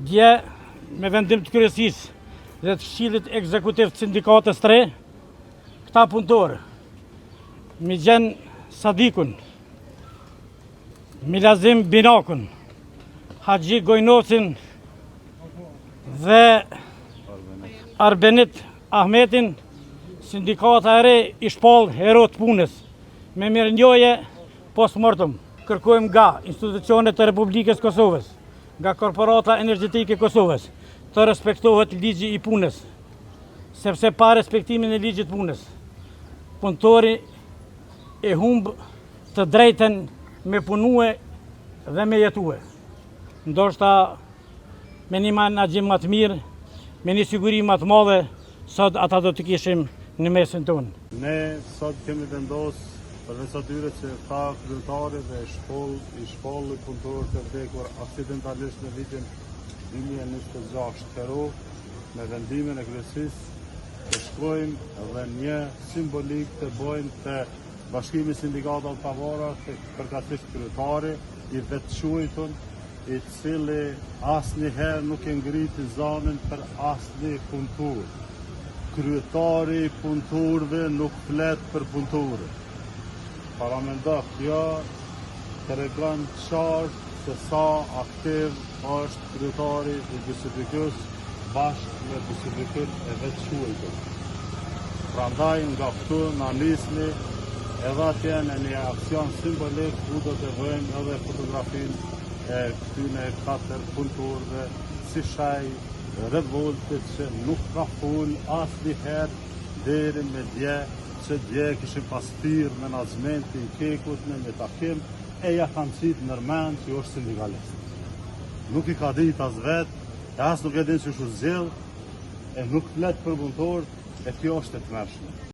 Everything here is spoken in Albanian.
Dje, me vendim të kryesisë dhe të Këshillit Ekzekutiv të Sindikatës 3, këta punëtorë, Migjen Sadikun, Milazim Binakun, Haxhi Gojnosin dhe Arbenit Ahmetin, Sindikata e re i shpall hero të punës, me mirënjohje post-mortem. Kërkojmë nga institucionet të Republikës Kosovës, nga Korporata Energjetike e Kosovës, të respektohet ligji i punës, sepse pa respektimin e ligjit punës, punëtori e humb të drejten me punue dhe me jetue. Ndoshta me një menaxhim më të mirë, me një siguri më të madhe, sot ata do të kishim në mesin tonë. Ne sot kemi vendosur për veçatyre që ka kryetari dhe i shkolli punëtorë të vdekur aksidentalisht në vitin 2026 Kero, me vendimin e kryesisë të shkojmë dhe një simbolik të bojmë të Bashkimi Sindikatave Pavara, përkatësisht kryetari i vetëquajtur, i cili asnjëherë nuk e ngriti zanën për asnjë punëtor. Kryetari i punëtorëve nuk flet për punëtorët. Paramenda kjo tregon qartë se sa aktiv është kryetari i BSPK-s bashkë me BSPK-n e vetëquajtur. Prandaj nga këtu na nisni edhe atje në një aksion simbolik ku do të vëjmë edhe fotografinë e këtyne 4 punëtorëve si shaj revoltit që nuk ka fol asnjëherë deri me dje, që dje kishim pas tir menaxhmentin Kekut në një takim e ja kanë qitë nërmen që është sindikalist. Nuk i ka dit as vetë, e as nuk e din që është zgjell, e nuk flet për punëtorët, e kjo është e tmerrshme.